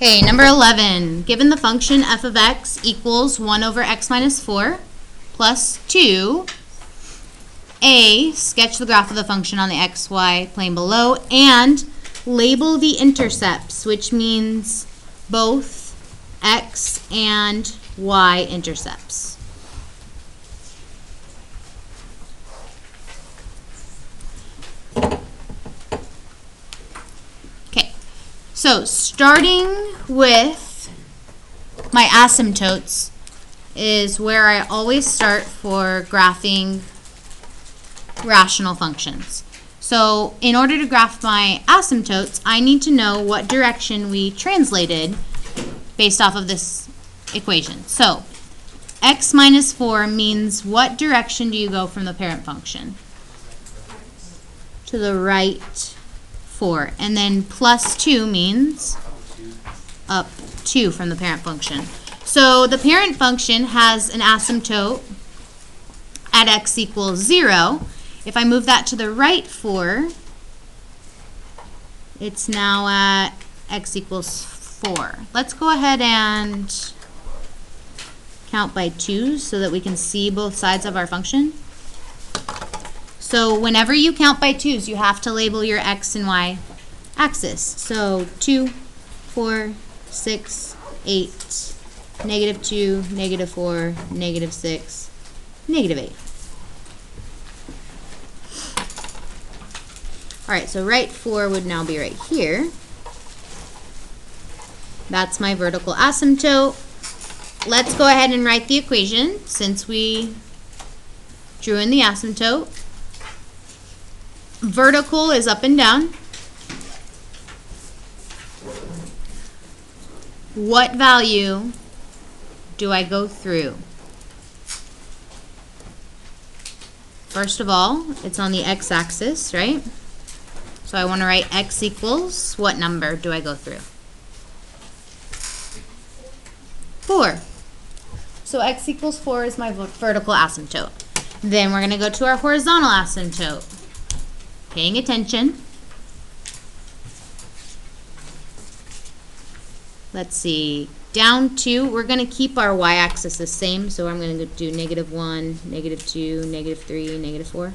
Okay, number 11. Given the function f of x equals 1 over x minus 4 plus 2, A, sketch the graph of the function on the xy plane below and label the intercepts, which means both x and y intercepts. Okay, so starting with my asymptotes is where I always start for graphing rational functions. So in order to graph my asymptotes, I need to know what direction we translated based off of this equation. So x minus 4 means what direction do you go from the parent function? To the right 4. And then plus 2 means up 2 from the parent function. So the parent function has an asymptote at x equals 0. If I move that to the right 4, it's now at x equals 4. Let's go ahead and count by 2 so that we can see both sides of our function. So whenever you count by 2s, you have to label your x and y axis. So 2, 4, 6, 8, -2, -4, -6, -8. Alright, so right 4 would now be right here. That's my vertical asymptote. Let's go ahead and write the equation since we drew in the asymptote. Vertical is up and down. What value do I go through? First of all, it's on the x-axis, right? So I want to write x equals, what number do I go through? 4. So x equals 4 is my vertical asymptote. Then we're going to go to our horizontal asymptote. Paying attention. Let's see. Down 2, we're going to keep our y-axis the same. So I'm going to do -1, -2, -3, -4.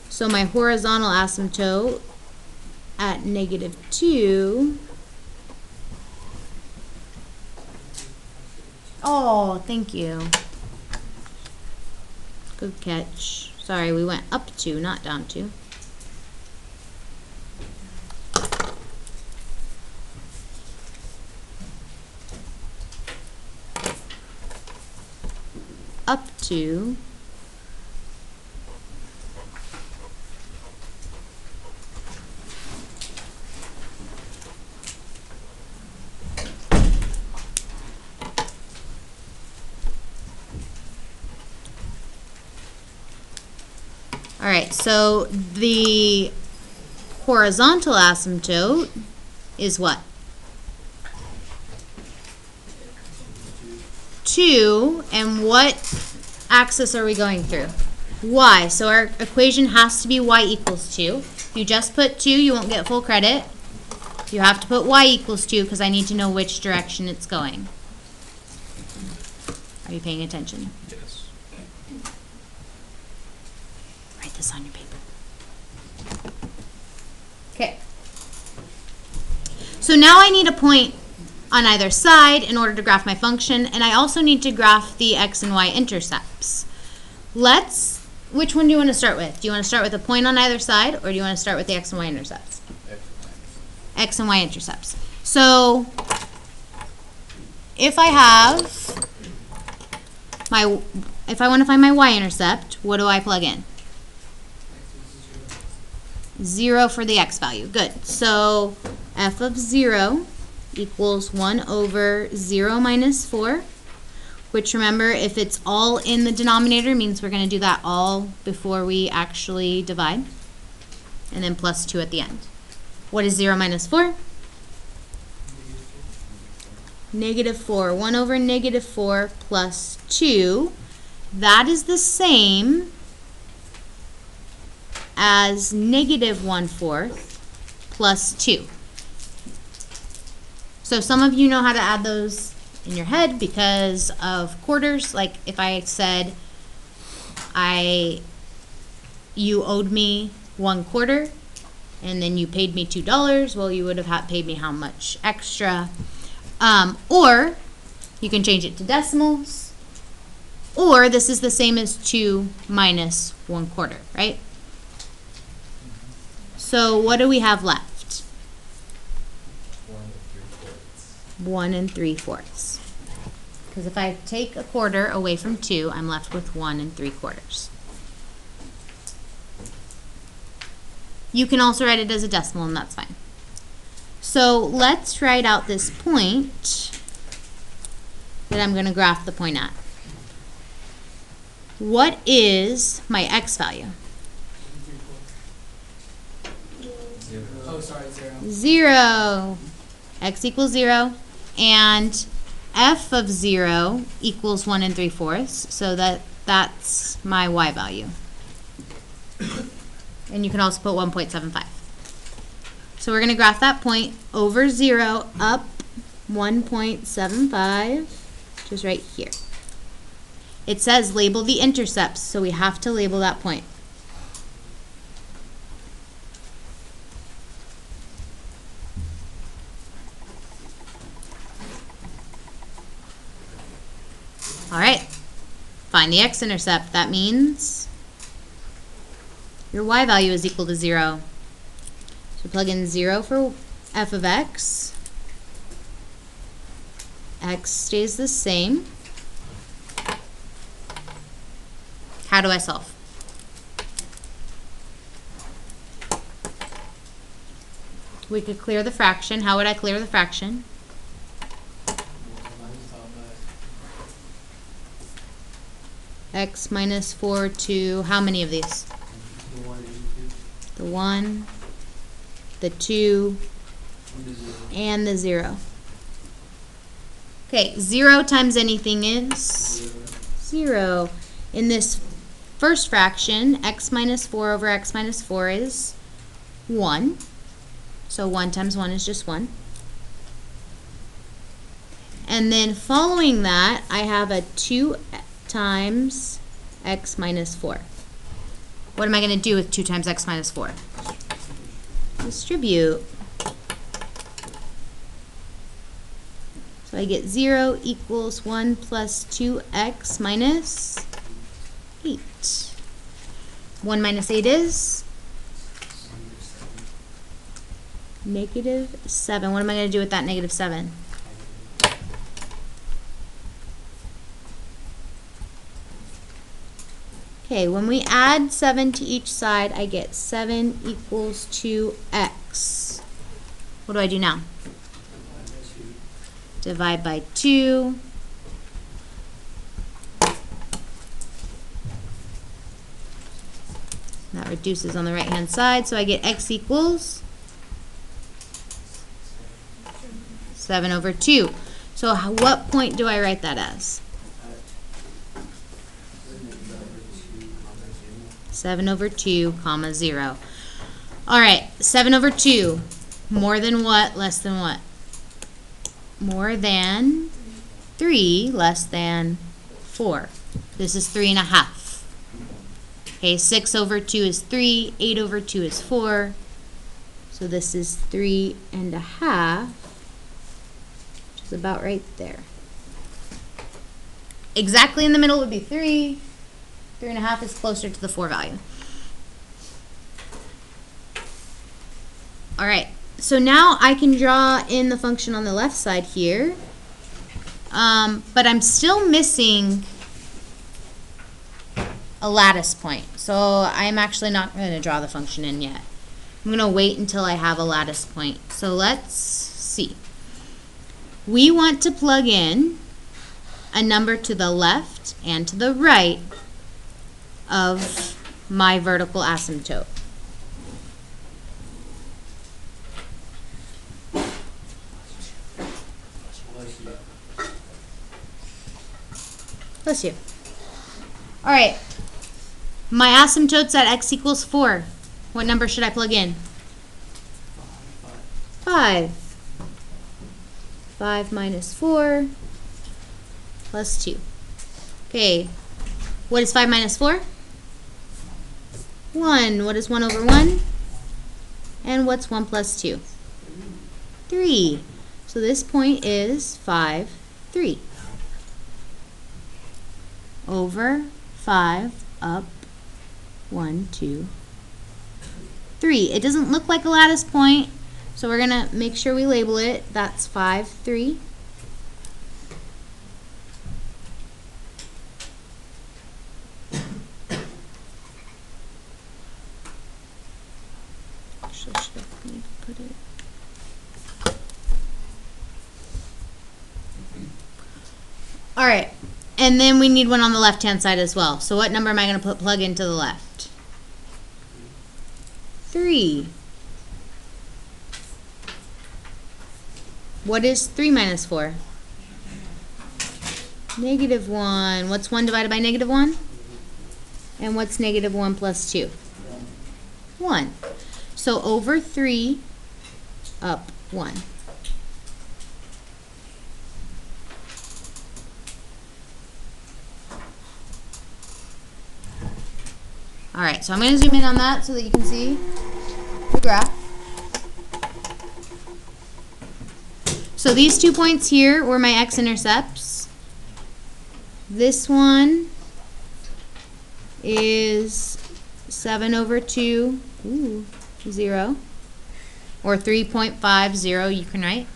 So my horizontal asymptote at -2. Oh, thank you. Good catch. Sorry, we went up 2, not down 2. Up 2. Alright, so the horizontal asymptote is what? 2, and what axis are we going through? Y. So our equation has to be y equals 2. If you just put 2, you won't get full credit. You have to put y equals 2 because I need to know which direction it's going. Are you paying attention? Yes. Write this on your paper. Okay. So now I need a point on either side in order to graph my function, and I also need to graph the x and y intercepts. Which one do you want to start with? Do you want to start with a point on either side, or do you want to start with the x and y intercepts? X and y intercepts. So if I want to find my y-intercept, what do I plug in? 0 for the x value. Good. So f of 0 equals 1 over 0 minus 4, which remember, if it's all in the denominator, means we're going to do that all before we actually divide, and then plus 2 at the end. What is 0 minus 4? -4. 1 over -4 plus 2. That is the same as negative 1/4 plus 2. So some of you know how to add those in your head because of quarters. Like if I said you owed me 1/4 and then you paid me $2, well, you would have paid me how much extra? Or you can change it to decimals, or this is the same as 2 minus 1/4, right? So what do we have left? 1 3/4. Because if I take a quarter away from 2, I'm left with 1 3/4. You can also write it as a decimal, and that's fine. So let's write out this point that I'm going to graph the point at. What is my x value? 0. X equals 0. And f of 0 equals 1 3/4. So that's my y value. And you can also put 1.75. So we're going to graph that point over 0 up 1.75, which is right here. It says label the intercepts, so we have to label that point. All right, find the x-intercept. That means your y value is equal to 0. So plug in 0 for f of x. X stays the same. How do I solve? We could clear the fraction. How would I clear the fraction? X minus 4 to how many of these? The 1, the 2, and the 0. Okay, 0 times anything is 0. In this first fraction, x minus 4 over x minus 4 is 1. So 1 times 1 is just 1. And then following that, I have a 2 times x minus 4. What am I going to do with 2 times x minus 4? Distribute. So I get 0 equals 1 plus 2x minus 8. 1 minus 8 is? Negative 7. What am I going to do with that negative 7? Okay, when we add 7 to each side, I get 7 equals 2x. What do I do now? Divide by 2. That reduces on the right-hand side, so I get x equals 7 over 2. So what point do I write that as? 7 over 2, comma 0. All right, 7 over 2. More than what? Less than what? More than 3, less than 4. This is 3.5. Okay, 6 over 2 is 3. 8 over 2 is 4. So this is 3.5, which is about right there. Exactly in the middle would be 3. 3.5 is closer to the 4 value. All right, so now I can draw in the function on the left side here, but I'm still missing a lattice point. So I'm actually not going to draw the function in yet. I'm going to wait until I have a lattice point. So let's see. We want to plug in a number to the left and to the right of my vertical asymptote. Bless you. All right. My asymptote's at x equals 4. What number should I plug in? 5. 5 minus 4 plus 2. Okay, what is 5 minus 4? 1. What is 1 over 1? And what's 1 plus 2? 3. So this point is 5, 3. Over 5, up 1, 2, 3. It doesn't look like a lattice point, so we're going to make sure we label it. That's 5, 3. Actually, I should have maybe put it. All right, and then we need one on the left-hand side as well. So what number am I going to plug into the left? 3. What is 3 minus 4? Negative 1. What's 1 divided by negative 1? And what's negative 1 plus 2? 1. So over 3, up 1. All right, so I'm going to zoom in on that so that you can see the graph. So these 2 points here were my x-intercepts. This one is 7 over 2, 0, or 3.50, you can write.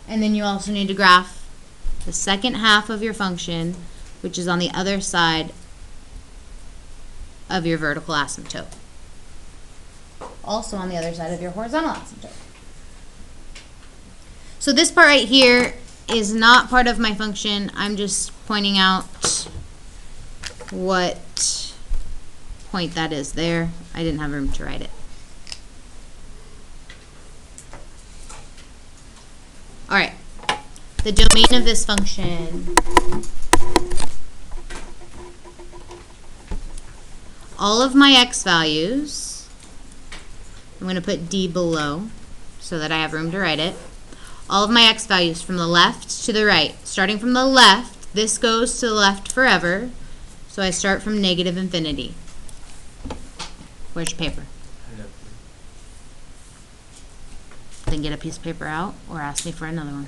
And then you also need to graph the second half of your function, which is on the other side of your vertical asymptote. Also on the other side of your horizontal asymptote. So this part right here is not part of my function. I'm just pointing out what point that is there. I didn't have room to write it. All right, the domain of this function, all of my x values, I'm going to put D below so that I have room to write it. All of my x values from the left to the right. Starting from the left, this goes to the left forever, so I start from negative infinity. Where's your paper? Then get a piece of paper out or ask me for another one.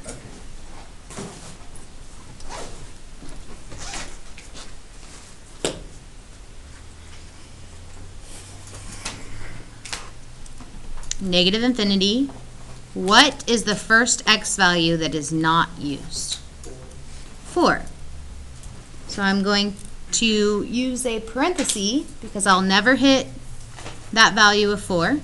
Negative infinity. What is the first x value that is not used? 4. So I'm going to use a parenthesis because I'll never hit that value of 4.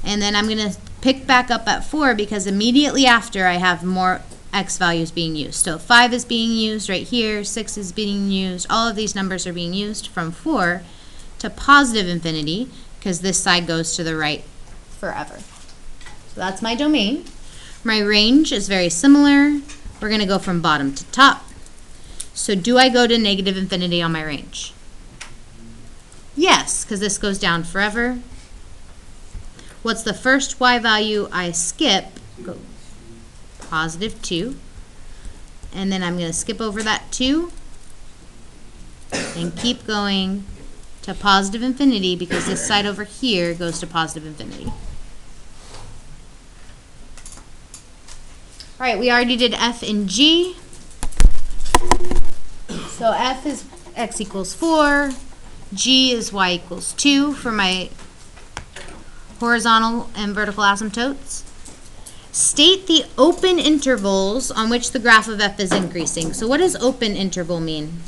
And then I'm going to pick back up at 4 because immediately after I have more x values being used. So 5 is being used right here, 6 is being used, all of these numbers are being used from 4 to positive infinity because this side goes to the right forever. So that's my domain. My range is very similar. We're going to go from bottom to top. So do I go to negative infinity on my range? Yes, because this goes down forever. What's the first y value I skip? Go positive 2. And then I'm going to skip over that 2 and keep going to positive infinity because this side over here goes to positive infinity. All right, we already did f and g. So f is x equals 4. G is y equals 2 for my horizontal and vertical asymptotes. State the open intervals on which the graph of f is increasing. So what does open interval mean?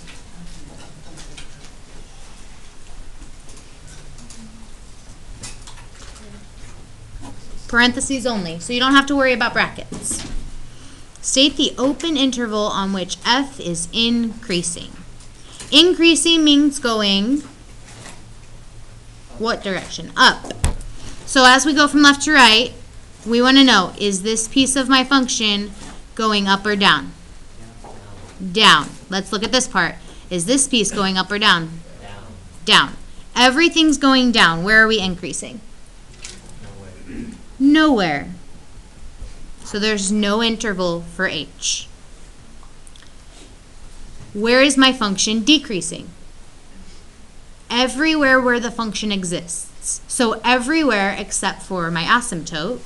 Parentheses only, so you don't have to worry about brackets. State the open interval on which f is increasing. increasing means going what direction? Up. So as we go from left to right, we want to know, is this piece of my function going up or down? Down. Let's look at this part. Is this piece going up or down? Down. Everything's going down. Where are we increasing? Nowhere. So there's no interval for h. Where is my function decreasing? Everywhere where the function exists. So everywhere except for my asymptote.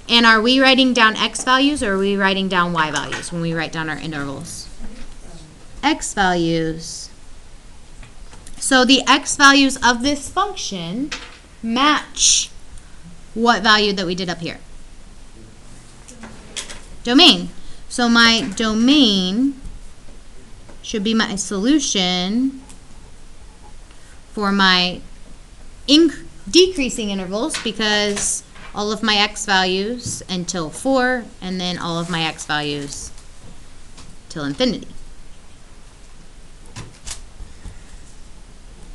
And are we writing down x values or are we writing down y values when we write down our intervals? X values. So the x values of this function match what value that we did up here? Domain. So my domain should be my solution for my decreasing intervals, because all of my x values until 4, and then all of my x values till infinity.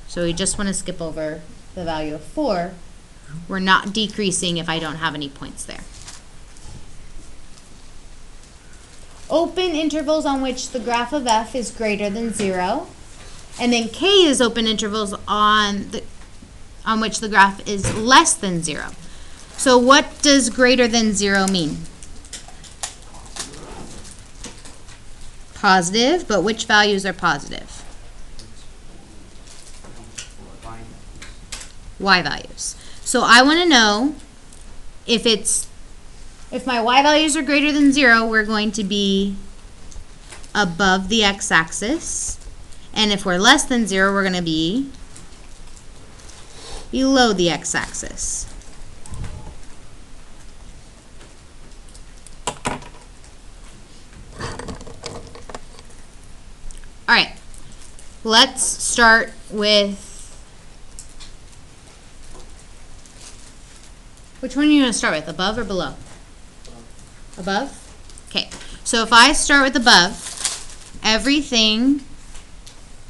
So we just want to skip over the value of 4. We're not decreasing if I don't have any points there. Open intervals on which the graph of f is greater than 0. And then k is open intervals on which the graph is less than 0. So what does greater than 0 mean? Positive, but which values are positive? Y values. So I want to know if my y values are greater than 0, we're going to be above the x-axis. And if we're less than 0, we're going to be below the x-axis. All right, let's start with, which one are you going to start with, above or below? Above? Okay, so if I start with above, everything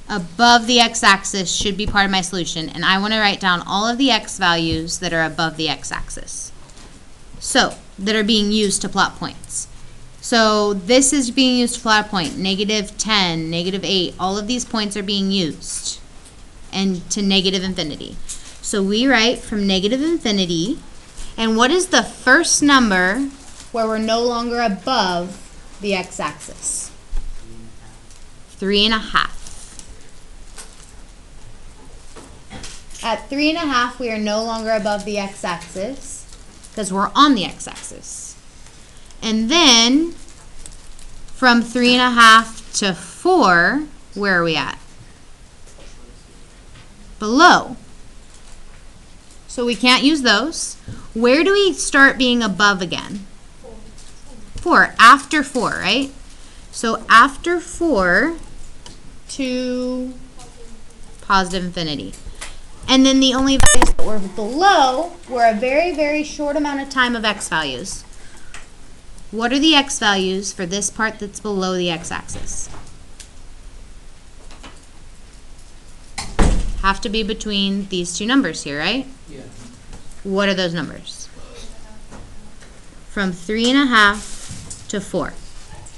above the x-axis should be part of my solution, and I want to write down all of the x values that are above the x-axis. So, that are being used to plot points. So this is being used to plot a point, -10, -8, all of these points are being used, and to negative infinity. So we write from negative infinity, and what is the first number where we're no longer above the x-axis? 3.5. At 3.5, we are no longer above the x-axis because we're on the x-axis. And then from 3.5 to 4, where are we at? Below. So we can't use those. Where do we start being above again? 4. After 4, right? So after 4 to positive infinity. And then the only values that were below were a very, very short amount of time of x values. What are the x values for this part that's below the x-axis? Have to be between these two numbers here, right? Yeah. What are those numbers? From 3.5 to 4.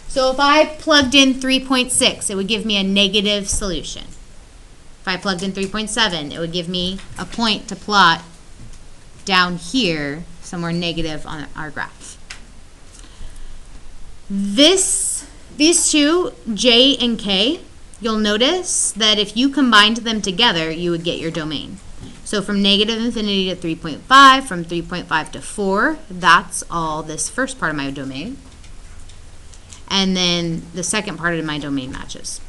So if I plugged in 3.6, it would give me a negative solution. If I plugged in 3.7, it would give me a point to plot down here, somewhere negative on our graph. These two, J and K, you'll notice that if you combined them together, you would get your domain. So from negative infinity to 3.5, from 3.5 to 4, that's all this first part of my domain. And then the second part of my domain matches.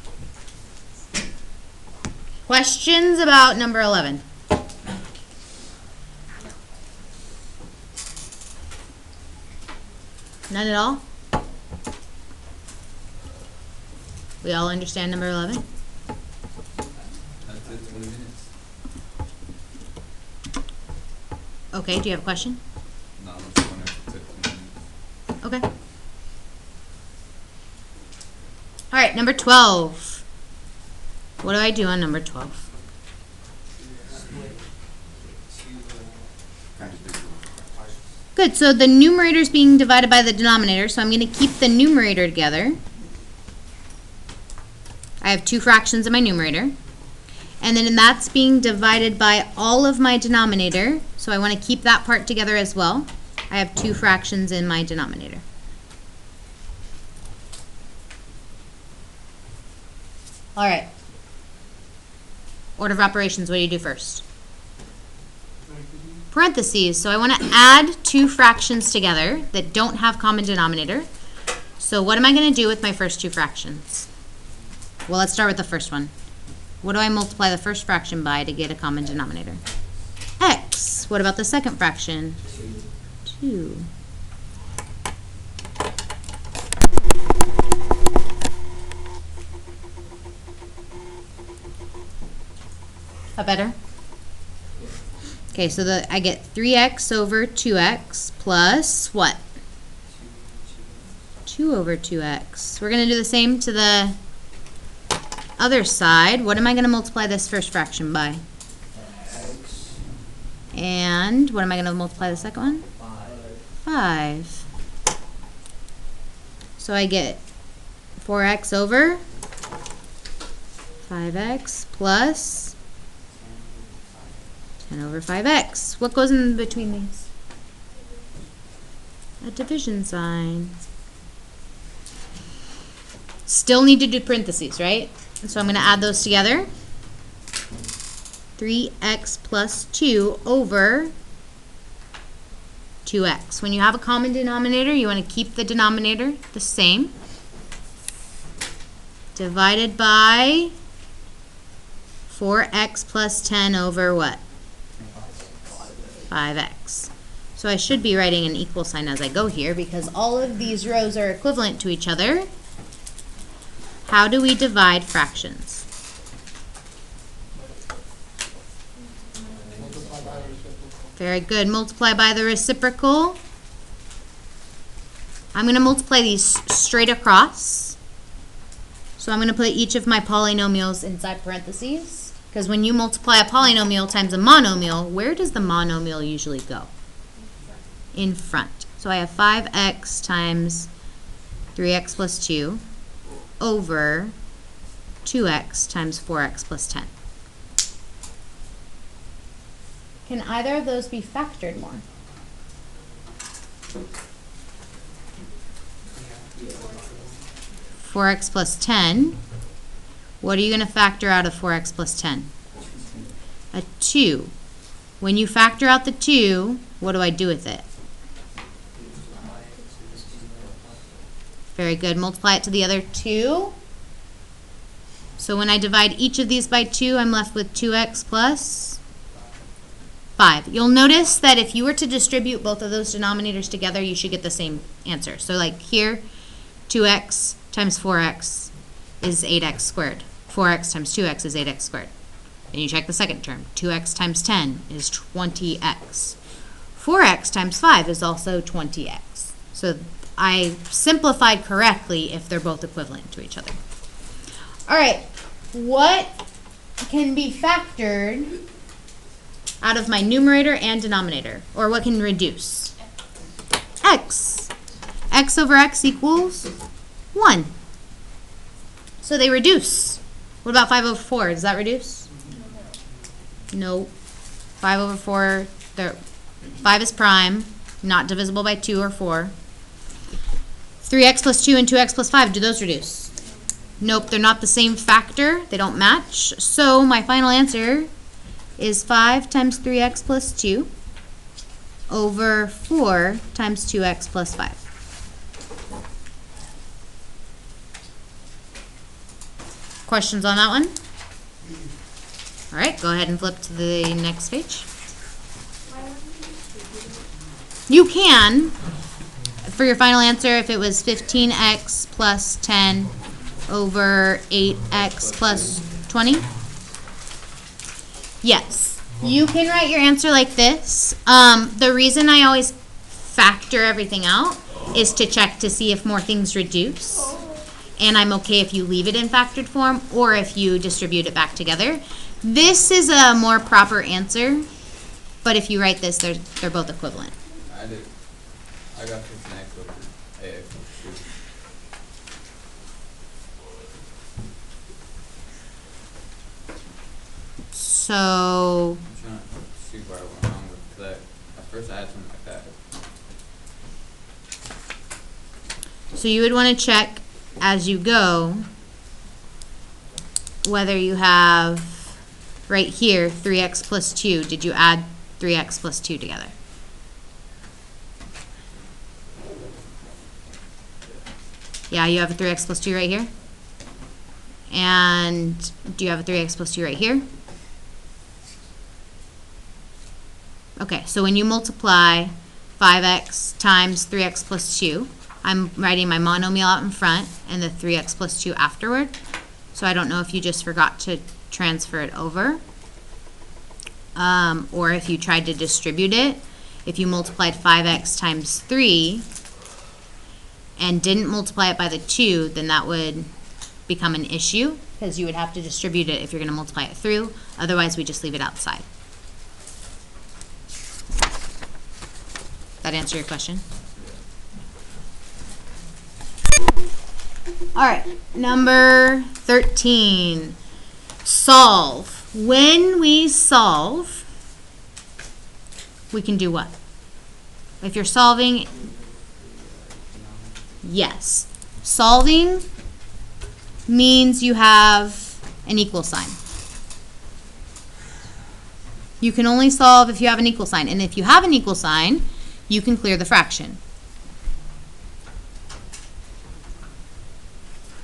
Questions about number 11? None at all? We all understand number 11? That's it, 20 minutes. Okay, do you have a question? No, that's one if it took 20 minutes. Okay. All right, number 12. What do I do on number 12? Good, so the numerator is being divided by the denominator, so I'm going to keep the numerator together. I have two fractions in my numerator. And then that's being divided by all of my denominator, so I want to keep that part together as well. I have two fractions in my denominator. All right. Order of operations, what do you do first? Parentheses. So I want to add two fractions together that don't have common denominator. So what am I going to do with my first two fractions? Well, let's start with the first one. What do I multiply the first fraction by to get a common denominator? X. What about the second fraction? 2. That better? Okay, so I get 3x over 2x plus what? 2 over 2x. We're going to do the same to the other side. What am I going to multiply this first fraction by? X. And what am I going to multiply the second one? 5. So I get 4x over 5x plus 10 over 5x. What goes in between these? A division sign. Still need to do parentheses, right? So I'm going to add those together. 3x plus 2 over 2x. When you have a common denominator, you want to keep the denominator the same. Divided by 4x plus 10 over what? 5x. So I should be writing an equal sign as I go here because all of these rows are equivalent to each other. How do we divide fractions? Very good. Multiply by the reciprocal. I'm going to multiply these straight across. So I'm going to put each of my polynomials inside parentheses. Because when you multiply a polynomial times a monomial, where does the monomial usually go? In front. So I have 5x times 3x plus 2 over 2x times 4x plus 10. Can either of those be factored more? Yeah. 4x plus 10. What are you going to factor out of 4x plus 10? A 2. When you factor out the 2, what do I do with it? Very good. Multiply it to the other 2. So when I divide each of these by 2, I'm left with 2x plus 5. You'll notice that if you were to distribute both of those denominators together, you should get the same answer. So like here, 2x times 4x is 8x squared. 4x times 2x is 8x squared. And you check the second term. 2x times 10 is 20x. 4x times 5 is also 20x. So I simplified correctly if they're both equivalent to each other. All right, what can be factored out of my numerator and denominator? Or what can reduce? X. X over x equals 1. So they reduce. What about 5 over 4? Does that reduce? No. 5 over 4, 5 is prime, not divisible by 2 or 4. 3x plus 2 and 2x plus 5, do those reduce? Nope, they're not the same factor. They don't match. So my final answer is 5 times 3x plus 2 over 4 times 2x plus 5. Questions on that one? All right, go ahead and flip to the next page. You can, for your final answer, if it was 15x plus 10 over 8x plus 20. Yes, you can write your answer like this. The reason I always factor everything out is to check to see if more things reduce. and I'm okay if you leave it in factored form or if you distribute it back together. This is a more proper answer, but if you write this, they're both equivalent. I did. I got 15x over ax plus 2. So I'm trying to see where I went wrong with that. At first I had something like that. you would want to check as you go whether you have right here 3x plus 2. Did you add 3x plus 2 together? Yeah, you have a 3x plus 2 right here. And do you have a 3x plus 2 right here? Okay, so when you multiply 5x times 3x plus 2, I'm writing my monomial out in front and the 3x plus 2 afterward. So I don't know if you just forgot to transfer it over, or if you tried to distribute it. If you multiplied 5x times 3 and didn't multiply it by the 2, then that would become an issue because you would have to distribute it if you're going to multiply it through. Otherwise, we just leave it outside. That answer your question? All right, number 13, solve. When we solve, we can do what? If you're solving, yes. Solving means you have an equal sign. You can only solve if you have an equal sign, and if you have an equal sign, you can clear the fraction.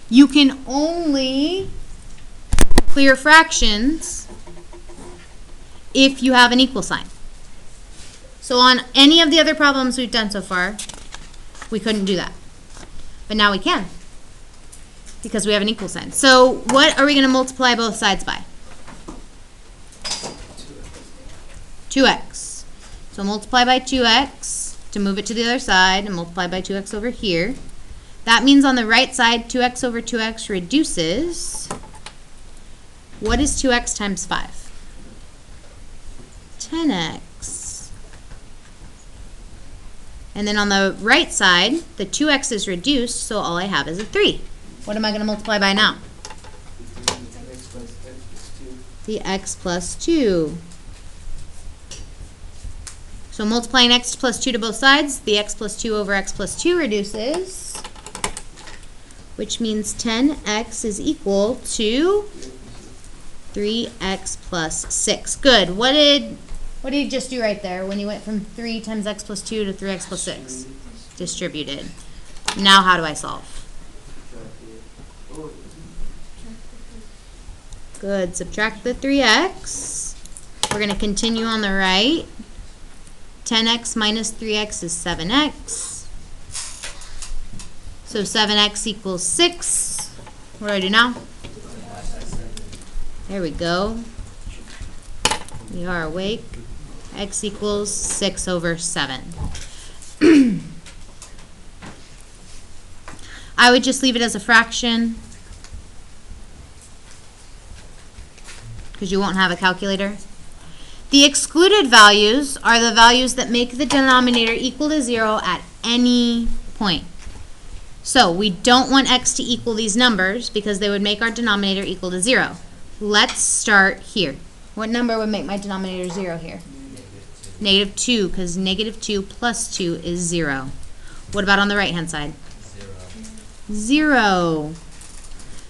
You can only clear fractions if you have an equal sign. So on any of the other problems we've done so far, we couldn't do that. But now we can, because we have an equal sign. So what are we going to multiply both sides by? 2x. So multiply by 2x to move it to the other side, and multiply by 2x over here. That means on the right side, 2x over 2x reduces. What is 2x times 5? 10x. And then on the right side, the 2x is reduced, so all I have is a 3. What am I going to multiply by now? The x plus 2. So multiplying x plus 2 to both sides, the x plus 2 over x plus 2 reduces, which means 10x is equal to 3x plus 6. Good. What did you just do right there when you went from 3 times x plus 2 to 3x plus 6? Distributed. Now how do I solve? Good. Subtract the 3x. We're going to continue on the right. 10x minus 3x is 7x. So 7x equals 6. What do I do now? There we go. We are awake. X equals 6 over 7. I would just leave it as a fraction because you won't have a calculator. The excluded values are the values that make the denominator equal to 0 at any point. So we don't want x to equal these numbers because they would make our denominator equal to 0. Let's start here. What number would make my denominator 0 here? Negative 2, because negative 2 plus 2 is 0. What about on the right-hand side? 0.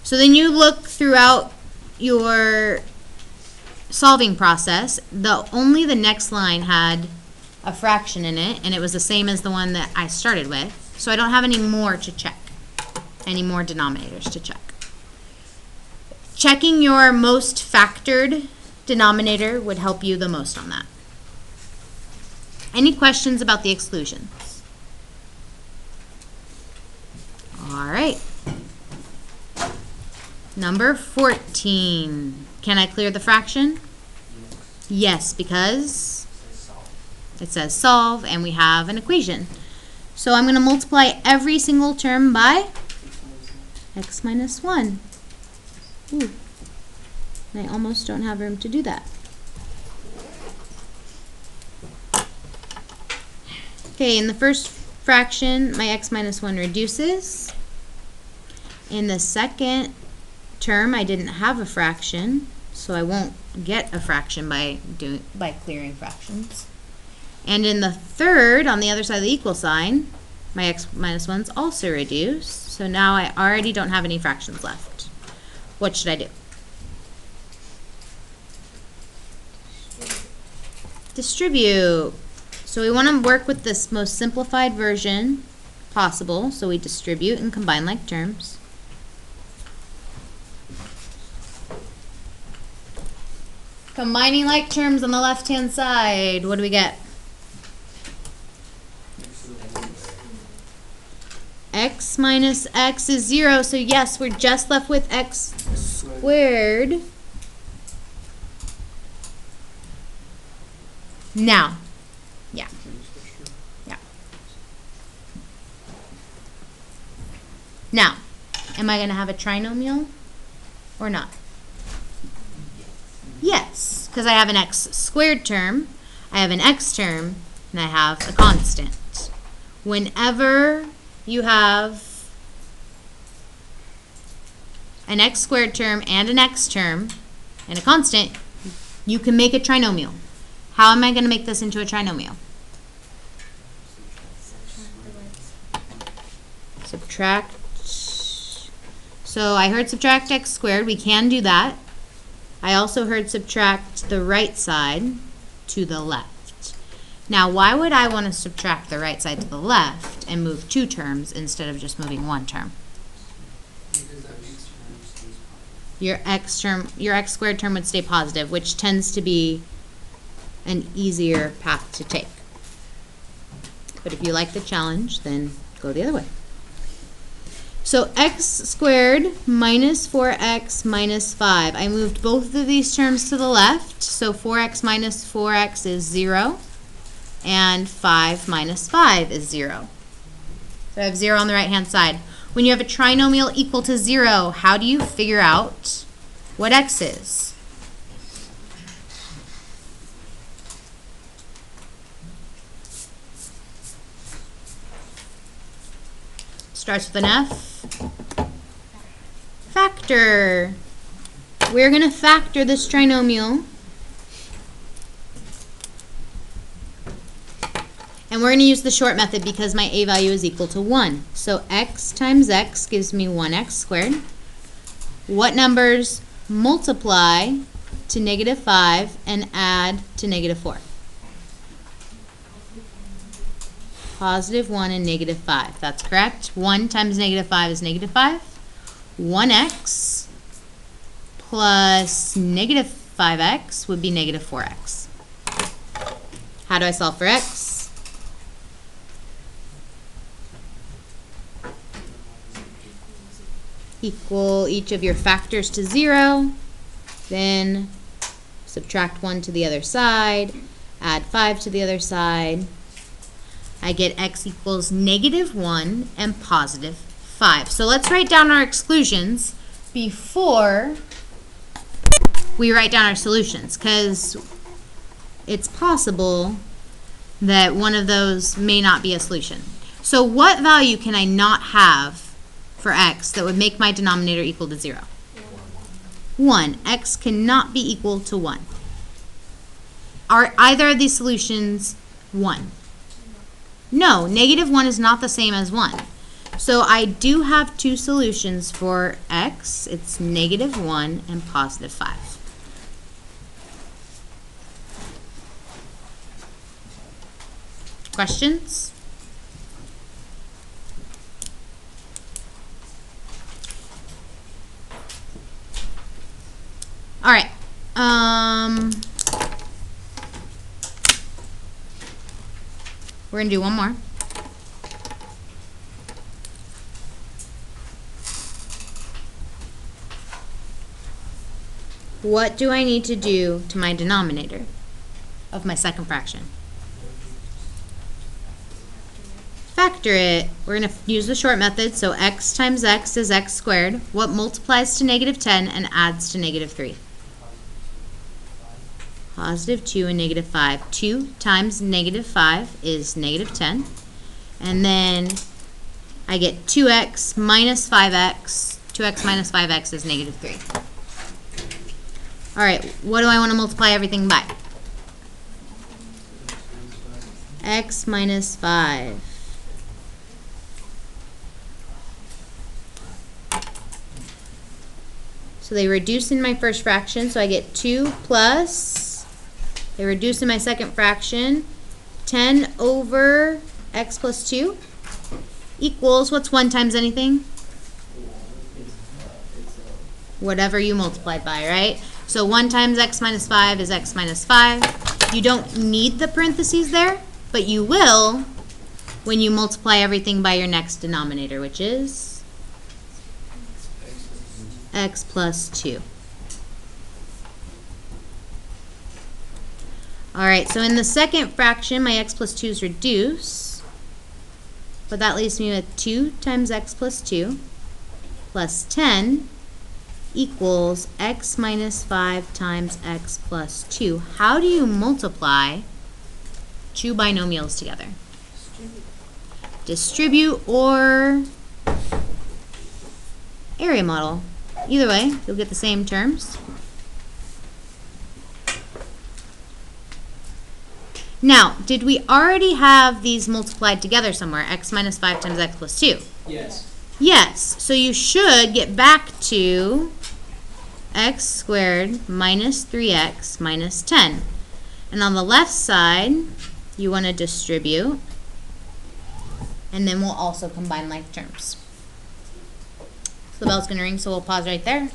So then you look throughout your solving process. Only the next line had a fraction in it, and it was the same as the one that I started with. So I don't have any more to check, any more denominators to check. Checking your most factored denominator would help you the most on that. Any questions about the exclusions? All right. Number 14. Can I clear the fraction? Yes, because it says solve and we have an equation. So I'm going to multiply every single term by x minus 1. Ooh. And I almost don't have room to do that. Okay, in the first fraction, my x minus 1 reduces. In the second term, I didn't have a fraction, so I won't get a fraction by clearing fractions. And in the third, on the other side of the equal sign, my x minus 1's also reduced. So now I already don't have any fractions left. What should I do? Distribute. So we want to work with this most simplified version possible. So we distribute and combine like terms. Combining like terms on the left-hand side, what do we get? X minus x is 0, so yes, we're just left with x squared. Now, yeah. Now, am I going to have a trinomial or not? Yes, because I have an x squared term, I have an x term, and I have a constant. Whenever you have an x squared term and an x term and a constant, you can make a trinomial. How am I going to make this into a trinomial? Subtract. So I heard subtract x squared. We can do that. I also heard subtract the right side to the left. Now, why would I want to subtract the right side to the left and move 2 terms instead of just moving 1 term? Your x squared term would stay positive, which tends to be an easier path to take. But if you like the challenge, then go the other way. So x squared minus 4x minus 5. I moved both of these terms to the left. So 4x minus 4x is 0. And 5 minus 5 is 0. So I have 0 on the right-hand side. When you have a trinomial equal to 0, how do you figure out what x is? Starts with an F. Factor. We're going to factor this trinomial. And we're going to use the short method because my a value is equal to 1. So x times x gives me 1x squared. What numbers multiply to negative 5 and add to negative 4? Positive 1 and negative 5. That's correct. 1 times negative 5 is negative 5. 1x plus negative 5x would be negative 4x. How do I solve for x? Equal each of your factors to 0. Then subtract 1 to the other side. Add 5 to the other side. I get x equals negative 1 and positive 5. So let's write down our exclusions before we write down our solutions, because it's possible that one of those may not be a solution. So what value can I not have for x that would make my denominator equal to 0? 1. X cannot be equal to 1. Are either of these solutions 1? No, negative 1 is not the same as 1. So I do have 2 solutions for x. It's negative 1 and positive 5. Questions? All right. We're going to do one more. What do I need to do to my denominator of my second fraction? factor it, we're going to use the short method. So x times x is x squared. What multiplies to negative 10 and adds to negative 3? Positive 2 and negative 5. 2 times negative 5 is negative 10. And then I get 2x minus 5x. 2x minus 5x is negative 3. All right, what do I want to multiply everything by? X minus 5. So they reduce in my first fraction, so I get 2 plus, they reduce in my second fraction, 10 over x plus 2 equals, what's 1 times anything? Whatever you multiplied by, right? So 1 times x minus 5 is x minus 5. You don't need the parentheses there, but you will when you multiply everything by your next denominator, which is x plus 2. Alright, so in the second fraction, my x plus 2's reduce, but that leaves me with 2 times x plus 2 plus 10 equals x minus 5 times x plus 2. How do you multiply two binomials together? Distribute or area model. Either way, you'll get the same terms. Now, did we already have these multiplied together somewhere? X minus 5 times x plus 2. Yes. Yes, so you should get back to x squared minus 3x minus 10. And on the left side, you want to distribute. And then we'll also combine like terms. So the bell's going to ring, so we'll pause right there.